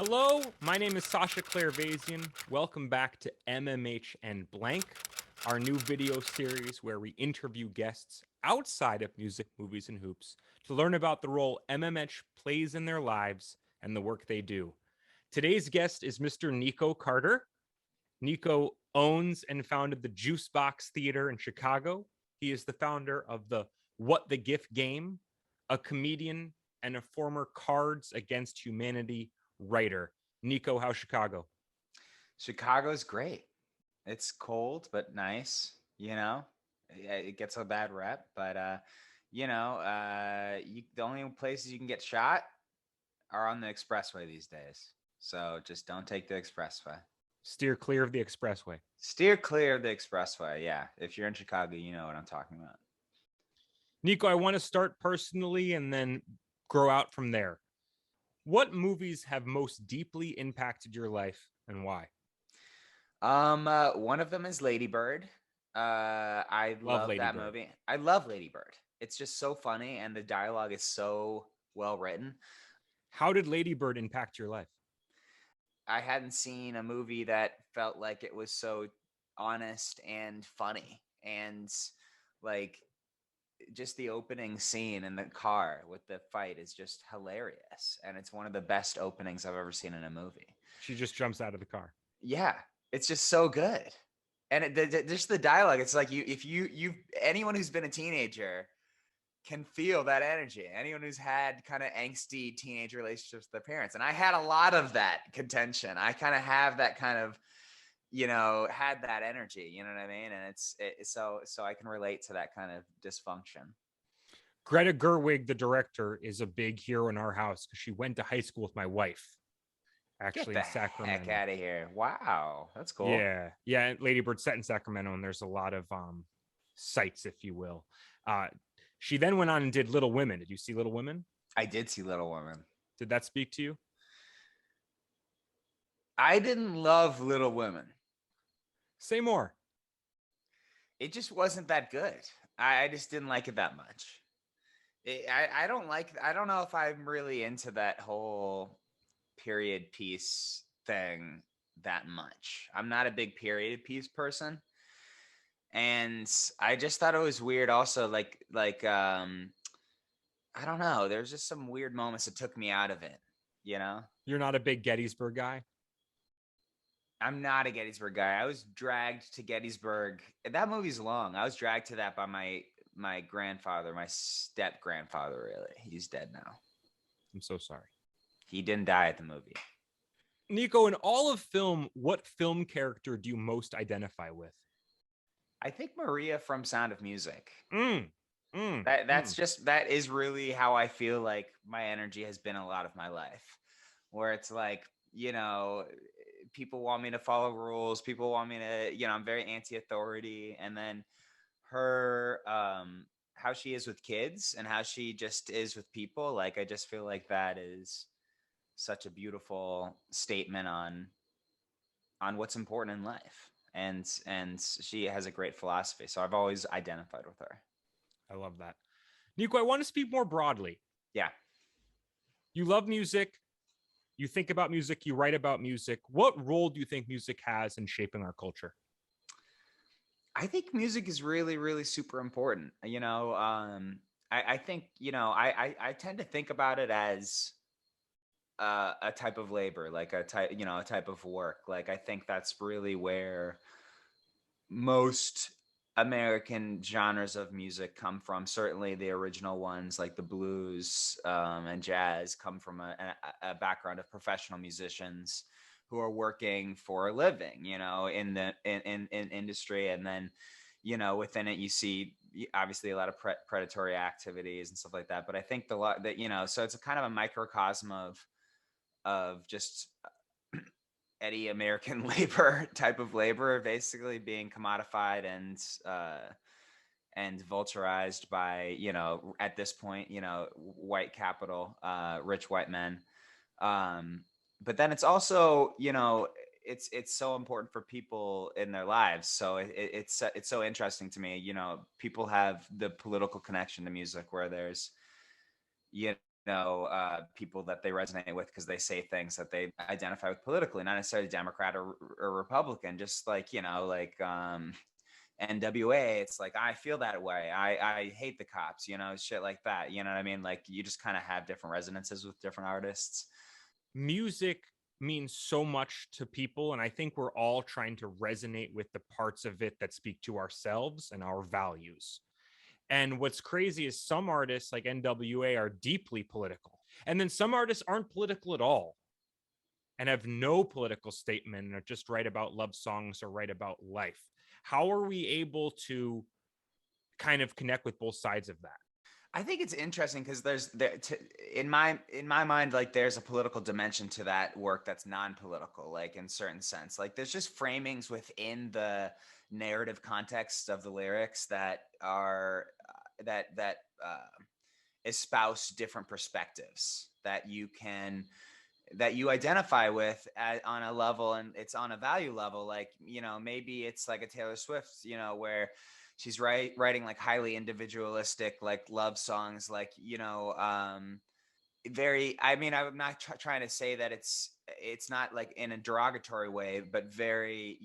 Hello, my name is Sasha Klare-Ayvazian. Welcome back to MMH and Blank, our new video series where we interview guests outside of music, movies, and hoops to learn about the role MMH plays in their lives and the work they do. Today's guest is Mr. Nico Carter. Nico owns and founded the Juicebox Theater in Chicago. He is the founder of the What the Gif Game, a comedian and a former Cards Against Humanity writer. Nico, how's Chicago? Chicago's great. It's cold but nice, It gets a bad rep, but the only places you can get shot are on the expressway these days. So just don't take the expressway. Steer clear of the expressway. Steer clear of the expressway. Yeah, if you're in Chicago, you know what I'm talking about. Nico, I want to start personally and then grow out from there. What movies have most deeply impacted your life and why? One of them is Lady Bird. I Love love Lady that Bird. movie. I love Lady Bird. It's just so funny and the dialogue is so well written. How did Lady Bird impact your life? I hadn't seen a movie that felt like it was so honest and funny, and like just the opening scene in the car with the fight is just hilarious, and it's one of the best openings I've ever seen in a movie. She just jumps out of the car. Yeah, it's just so good. And just the dialogue, it's like if you anyone who's been a teenager can feel that energy. Anyone who's had kind of angsty teenage relationships with their parents. And I had a lot of that contention. I kind of have that kind of, had that energy, you know what I mean? And so I can relate to that kind of dysfunction. Greta Gerwig, the director, is a big hero in our house because she went to high school with my wife, actually in Sacramento. Heck out of here. Wow. That's cool. Yeah. Lady Bird set in Sacramento, and there's a lot of sites, if you will. She then went on and did Little Women. Did you see Little Women? I did see Little Women. Did that speak to you? I didn't love Little Women. Say more. It just wasn't that good. I just didn't like it that much. I don't know if I'm really into that whole period piece thing that much. I'm not a big period piece person. And I just thought it was weird also, like I don't know, there's just some weird moments that took me out of it, You're not a big Gettysburg guy? I'm not a Gettysburg guy. I was dragged to Gettysburg. That movie's long. I was dragged to that by my grandfather, my step grandfather, really. He's dead now. I'm so sorry. He didn't die at the movie. Nico, in all of film, what film character do you most identify with? I think Maria from Sound of Music. That is really how I feel like my energy has been a lot of my life, where it's like, people want me to follow rules. People want me to, I'm very anti-authority. And then her, how she is with kids and how she just is with people. Like, I just feel like that is such a beautiful statement on what's important in life. And she has a great philosophy. So I've always identified with her. I love that. Nico, I want to speak more broadly. Yeah. You love music. You think about music. You write about music. What role do you think music has in shaping our culture? I think music is really, really super important. I think, I tend to think about it as a type of labor, like a type of work. Like, I think that's really where most American genres of music come from. Certainly the original ones like the blues and jazz come from a background of professional musicians who are working for a living, in the in industry. And then, within it, you see obviously a lot of predatory activities and stuff like that. But I think so it's a kind of a microcosm of just any American labor type of labor, basically being commodified and vulturized by, at this point, white capital, rich white men. But then it's also, it's so important for people in their lives. So it's so interesting to me. People have the political connection to music where there's, people that they resonate with because they say things that they identify with politically, not necessarily Democrat or Republican, just like, NWA. It's like, I feel that way. I hate the cops, shit like that. You know what I mean? Like, you just kind of have different resonances with different artists. Music means so much to people, and I think we're all trying to resonate with the parts of it that speak to ourselves and our values. And what's crazy is some artists like NWA are deeply political, and then some artists aren't political at all and have no political statement and are just write about love songs or write about life. How are we able to kind of connect with both sides of that? I think it's interesting because in my mind, like, there's a political dimension to that work that's non-political, like, in certain sense. Like, there's just framings within the narrative context of the lyrics that are espouse different perspectives that you identify with on a level, and it's on a value level. Like, maybe it's like a Taylor Swift, where she's writing like highly individualistic, like, love songs, like, very, I mean, I'm not trying to say that it's not like in a derogatory way, but very,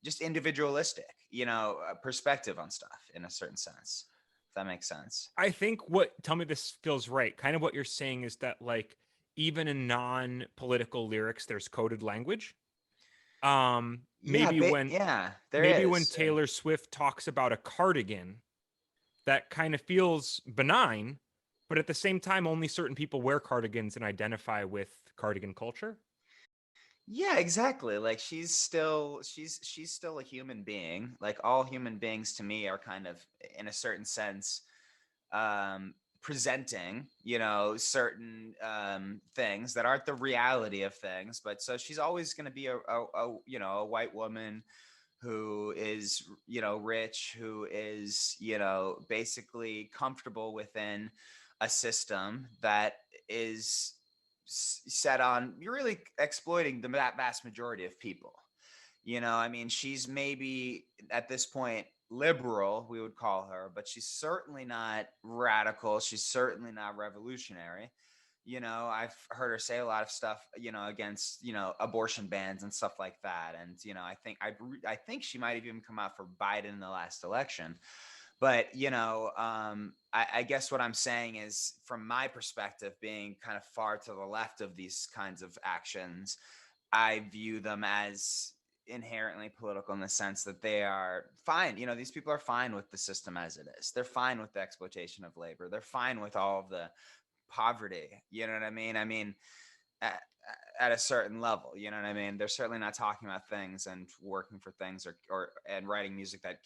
just individualistic, perspective on stuff in a certain sense, if that makes sense. I think tell me this feels right. Kind of what you're saying is that, like, even in non-political lyrics, there's coded language. Yeah, there Maybe when is. Taylor Swift talks about a cardigan, that kind of feels benign, but at the same time, only certain people wear cardigans and identify with cardigan culture. Yeah, exactly. Like, she's still a human being. Like, all human beings to me are kind of, in a certain sense, presenting, certain things that aren't the reality of things. But so she's always going to be a white woman who is, rich, who is, basically comfortable within a system that is set on, you're really exploiting the vast majority of people. I mean, she's maybe at this point liberal, we would call her, but she's certainly not radical. She's certainly not revolutionary. I've heard her say a lot of stuff, against, abortion bans and stuff like that. And, I think she might have even come out for Biden in the last election. But, I guess what I'm saying is, from my perspective, being kind of far to the left of these kinds of actions, I view them as inherently political, in the sense that they are fine. These people are fine with the system as it is. They're fine with the exploitation of labor. They're fine with all of the poverty. You know what I mean? I mean, at, at a certain level, you know what I mean? They're certainly not talking about things and working for things, or and writing music that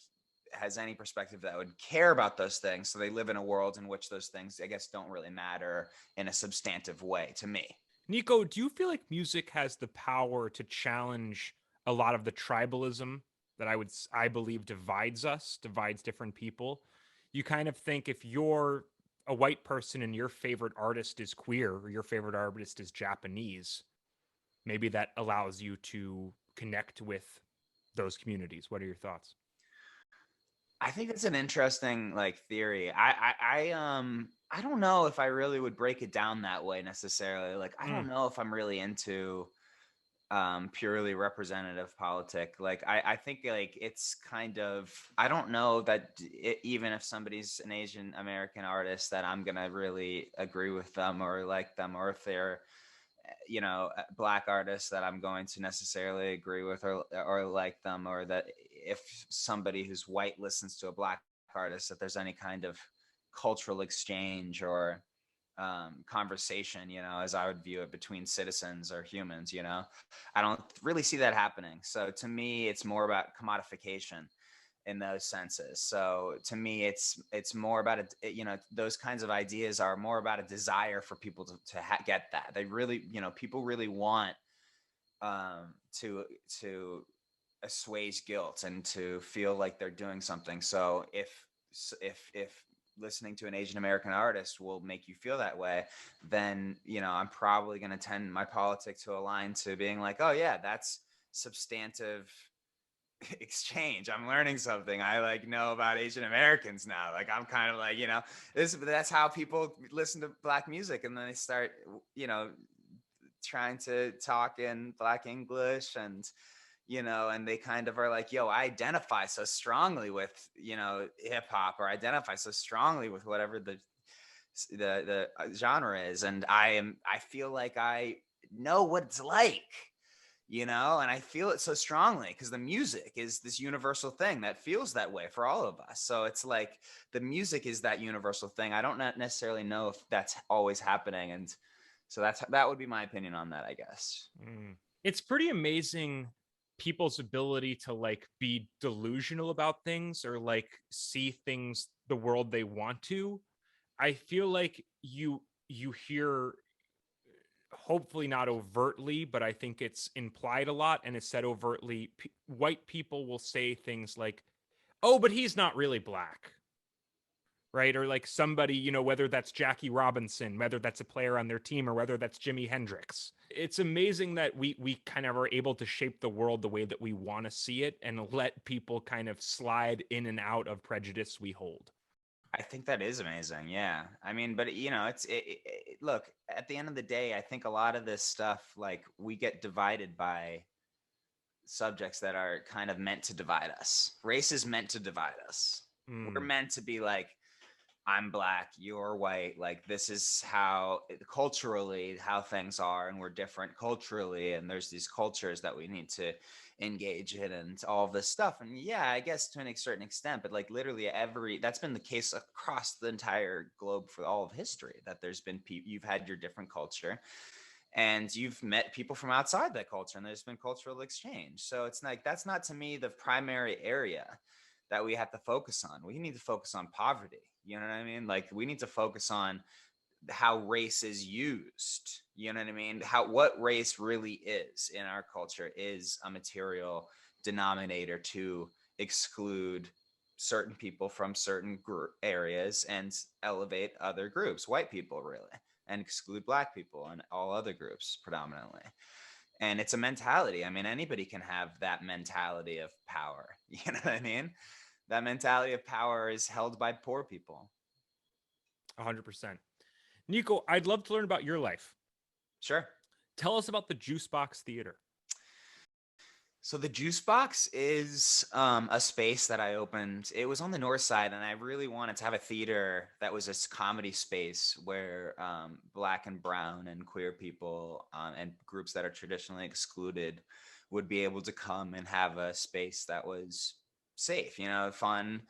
has any perspective that would care about those things. So they live in a world in which those things, I guess, don't really matter in a substantive way to me. Nico, do you feel like music has the power to challenge a lot of the tribalism that I believe divides different people? You kind of think if you're a white person and your favorite artist is queer or your favorite artist is Japanese, maybe that allows you to connect with those communities. What are your thoughts? I think that's an interesting, like, theory. I don't know if I really would break it down that way necessarily. Like, I Mm. don't know if I'm really into purely representative politic. Like, I think, like, it's kind of, I don't know that even if somebody's an Asian American artist, that I'm gonna really agree with them or like them, or if they're, black artists, that I'm going to necessarily agree with or like them, or that if somebody who's white listens to a black artist, that there's any kind of cultural exchange or conversation, as I would view it, between citizens or humans. I don't really see that happening. So to me, it's more about commodification in those senses. So to me, it's more about those kinds of ideas are more about a desire for people to get that. They really, people really want to assuage guilt and to feel like they're doing something. So if listening to an Asian American artist will make you feel that way, then I'm probably going to tend my politic to align to being like, oh yeah, that's substantive exchange. I'm learning something. I like know about Asian Americans now. Like I'm kind of like, that's how people listen to Black music, and then they start, trying to talk in Black English, and and they kind of are like, yo, I identify so strongly with, hip hop, or identify so strongly with whatever the genre is, and I feel like I know what it's like, and I feel it so strongly because the music is this universal thing that feels that way for all of us. So it's like the music is that universal thing. I don't necessarily know if that's always happening, and so that would be my opinion on that, I guess. It's pretty amazing people's ability to like be delusional about things, or like see things the world they want to. I feel like you hear, hopefully not overtly, but I think it's implied a lot and it's said overtly. White people will say things like, "Oh, but he's not really Black." Right? Or like somebody, whether that's Jackie Robinson, whether that's a player on their team, or whether that's Jimi Hendrix. It's amazing that we kind of are able to shape the world the way that we want to see it, and let people kind of slide in and out of prejudice we hold. I think that is amazing. Yeah. I mean, but look, at the end of the day, I think a lot of this stuff, like, we get divided by subjects that are kind of meant to divide us. Race is meant to divide us. We're meant to be like, I'm Black, you're white. Like, this is how culturally how things are, and we're different culturally, and there's these cultures that we need to engage in, and all of this stuff. And yeah, I guess to a certain extent, but like literally that's been the case across the entire globe for all of history. That there's been you've had your different culture, and you've met people from outside that culture, and there's been cultural exchange. So it's like, that's not, to me, the primary area that we have to focus on. We need to focus on poverty. You know what I mean? Like, we need to focus on how race is used. You know what I mean? What race really is in our culture is a material denominator to exclude certain people from certain areas and elevate other groups, white people really, and exclude Black people and all other groups predominantly. And it's a mentality. I mean, anybody can have that mentality of power. You know what I mean? That mentality of power is held by poor people. 100%. Nico, I'd love to learn about your life. Sure. Tell us about the Juicebox Theater. So the Juicebox is a space that I opened. It was on the north side, and I really wanted to have a theater that was a comedy space where Black and brown and queer people and groups that are traditionally excluded would be able to come and have a space that was safe, fun,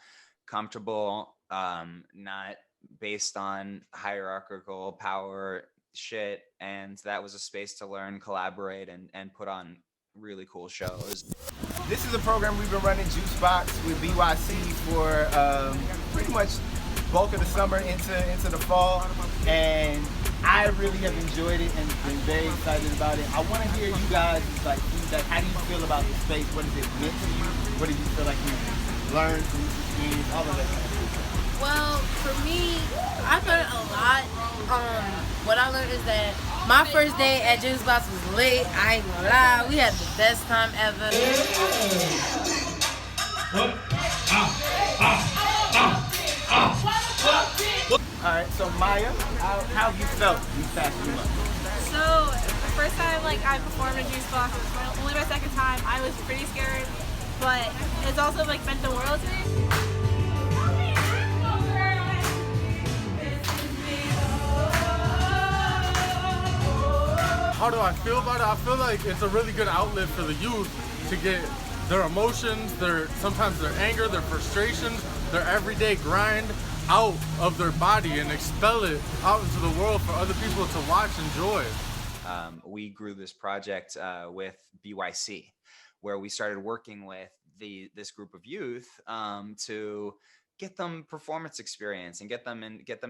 comfortable, not based on hierarchical power shit. And that was a space to learn, collaborate, and put on really cool shows. This is a program we've been running, Juicebox, with BYC for pretty much bulk of the summer into the fall, and I really have enjoyed it and been very excited about it. I want to hear you guys' feedback. How do you feel about the space? What has it meant to you? What do you feel like you learned from this experience? All of that kind of stuff. Well, for me, I've learned a lot. What I learned is that my first day at Juicebox was lit. I ain't gonna lie. We had the best time ever. All right, so Maya, how have you felt these past few months? So, the first time I performed in Juicebox, it was only my second time. I was pretty scared, but it's also meant the world to me. How do I feel about it? I feel like it's a really good outlet for the youth to get their emotions, sometimes their anger, their frustrations, their everyday grind out of their body and expel it out into the world for other people to watch and enjoy. We grew this project with BYC, where we started working with this group of youth to get them performance experience and get them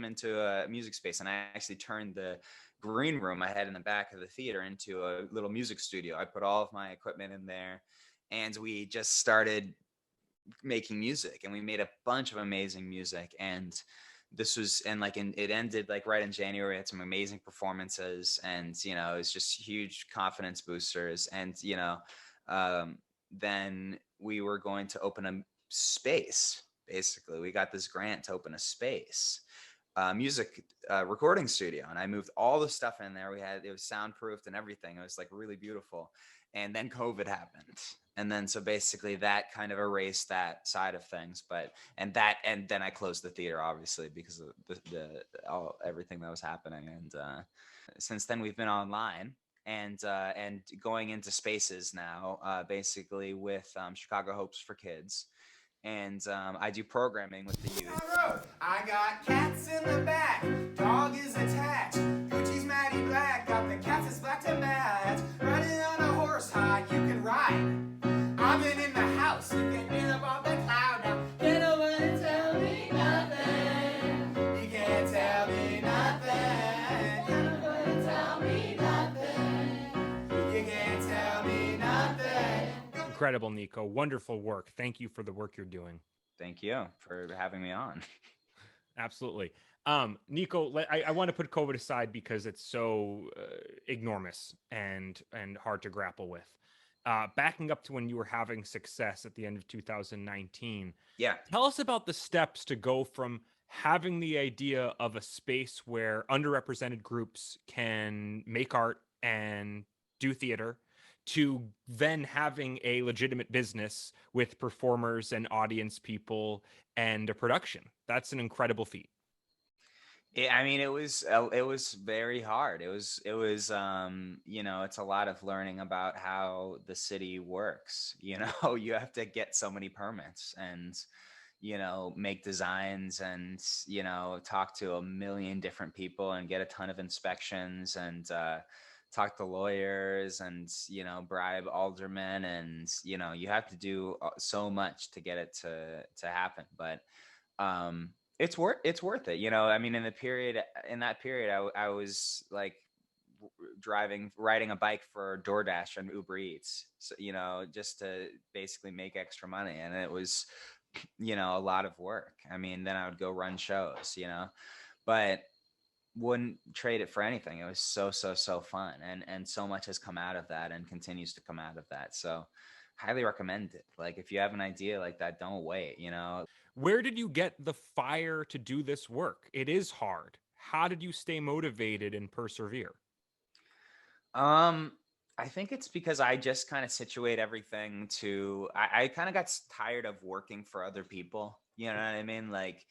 into a music space. And I actually turned the green room I had in the back of the theater into a little music studio. I put all of my equipment in there, and we just started making music, and we made a bunch of amazing music. And it ended right in January. Had some amazing performances, and it was just huge confidence boosters. And then we were going to open a space. Basically, we got this grant to open a space, music recording studio, and I moved all the stuff in there. It was soundproofed and everything. It was like really beautiful. And then COVID happened, and then so basically that kind of erased that side of things. And then I closed the theater, obviously, because of everything that was happening. And since then we've been online and going into spaces now, basically with Chicago Hopes for Kids. And I do programming with the youth. I got cats in the back, dog is attached, Gucci's Matty Black, got the cats as black to match, running on a horse high, you can ride. I've been in the house, you can get up on the cloud now. Can't nobody tell me nothing. You can't tell me nothing. Can't nobody tell me nothing. You can't tell me nothing. Incredible, Nico. Wonderful work. Thank you for the work you're doing. Thank you for having me on. Absolutely. Nico, I want to put COVID aside because it's so enormous and hard to grapple with. Backing up to when you were having success at the end of 2019. Yeah. Tell us about the steps to go from having the idea of a space where underrepresented groups can make art and do theater to then having a legitimate business with performers and audience people and a production. That's an incredible feat. I mean, it was very hard. It was you know, it's a lot of learning about how the city works. You know, you have to get so many permits and, you know, make designs and, you know, talk to a million different people and get a ton of inspections and talk to lawyers and, you know, bribe aldermen. And, you know, you have to do so much to get it to happen. But it's worth it. You know, I mean, in that period, I was like riding a bike for DoorDash and Uber Eats, so, you know, just to basically make extra money. And it was, you know, a lot of work. I mean, then I would go run shows, you know, but wouldn't trade it for anything. It was so fun. And so much has come out of that and continues to come out of that. So highly recommend it. Like, if you have an idea like that, don't wait, you know. Where did you get the fire to do this work? It is hard. How did you stay motivated and persevere? I think it's because I just kind of situate everything to, I kind of got tired of working for other people. You know what I mean? Like,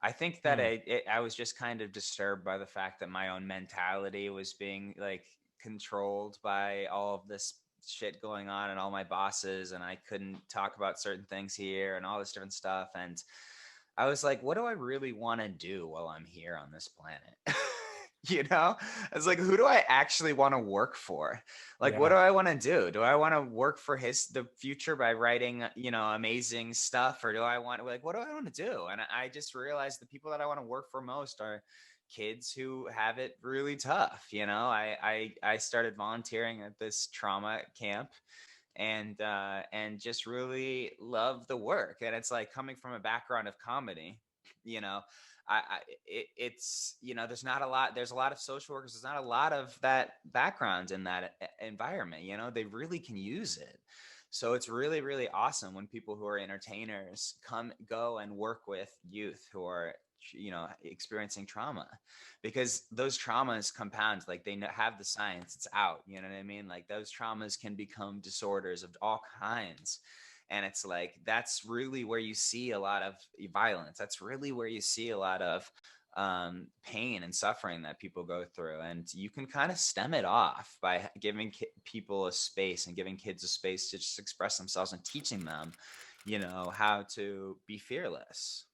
I think that I was just kind of disturbed by the fact that my own mentality was being like controlled by all of this shit going on and all my bosses, and I couldn't talk about certain things here and all this different stuff. And I was like, what do I really want to do while I'm here on this planet? You know, I was like, who do I actually want to work for? Like, what do I want to do? Do I want to work for the future by writing, you know, amazing stuff? Or do I want, like, what do I want to do? And I just realized the people that I want to work for most are kids who have it really tough. You know, I started volunteering at this trauma camp and just really love the work. And it's like, coming from a background of comedy, you know, it's, you know, there's a lot of social workers. There's not a lot of that background in that environment. You know, they really can use it. So it's really, really awesome when people who are entertainers go and work with youth who are, you know, experiencing trauma, because those traumas compound. Like, they have the science, it's out, you know what I mean? Like, those traumas can become disorders of all kinds. And it's like, that's really where you see a lot of violence. That's really where you see a lot of pain and suffering that people go through. And you can kind of stem it off by giving people a space and giving kids a space to just express themselves and teaching them, you know, how to be fearless.